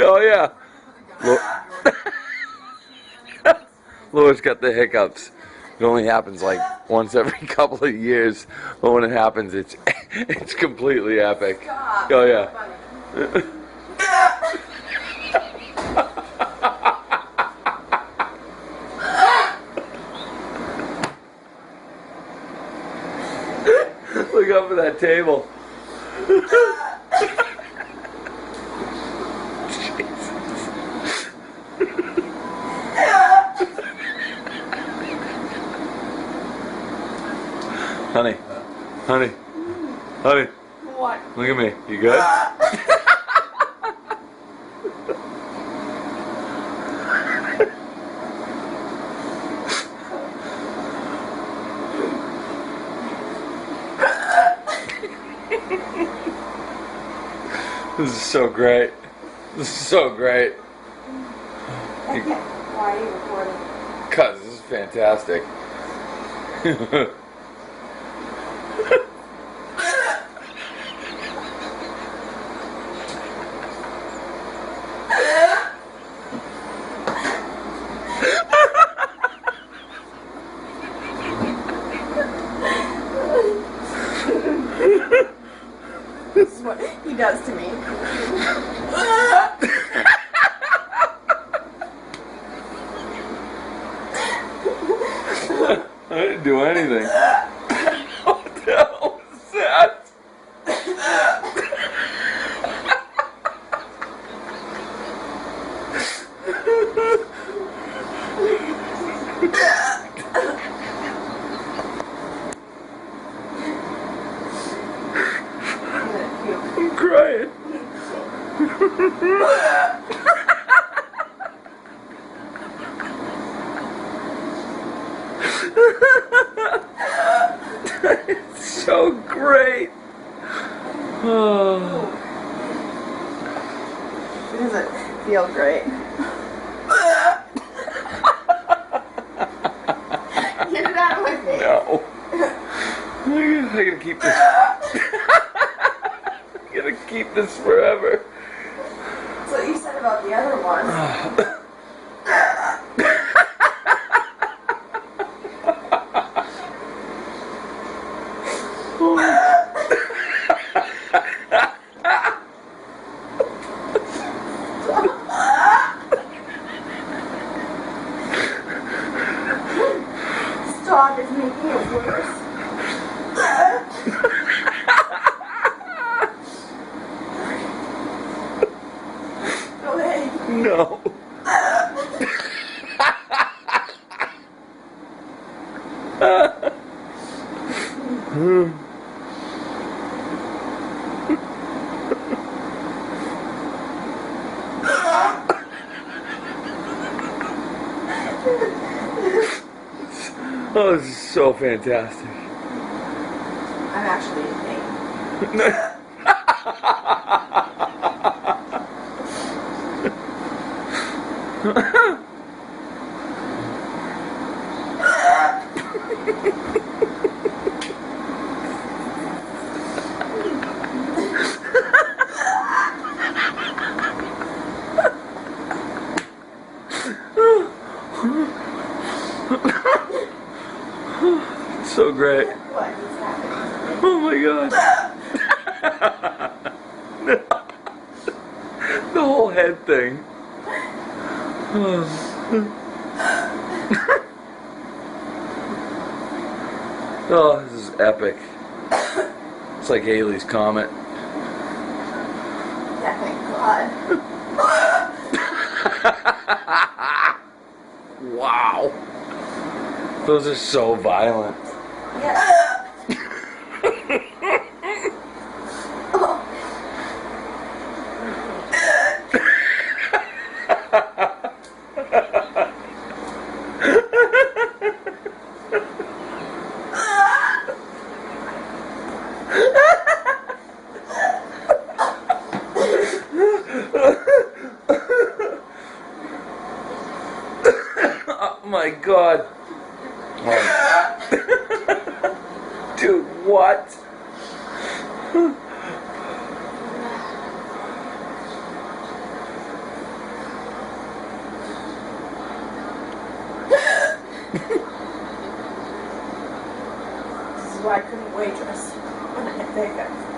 Oh yeah. Louis got the hiccups. It only happens like once every couple of years, but when it happens, it's completely epic. Oh yeah. Look up at that table. Honey, honey, honey. What? Look at me. You good? This is so great. This is so great. Why are you recording? Cuz this is fantastic. This is what he does to me. I didn't do anything. What the hell was that? I'm crying. It's so great. Oh. Does it feel great? Get it out of my face. No. I gotta keep this. I gotta keep this forever. That's what you said about the other one. Stop, it's making it worse. Go ahead. No. Oh, this is so fantastic. I'm actually in pain. So great. What is happening? Oh my god. The whole head thing. Oh, this is epic. It's like Halley's Comet. Yeah, thank God. Wow. Those are so violent. Yeah. Oh my god. Dude, what? This is why I couldn't waitress when I had hiccups.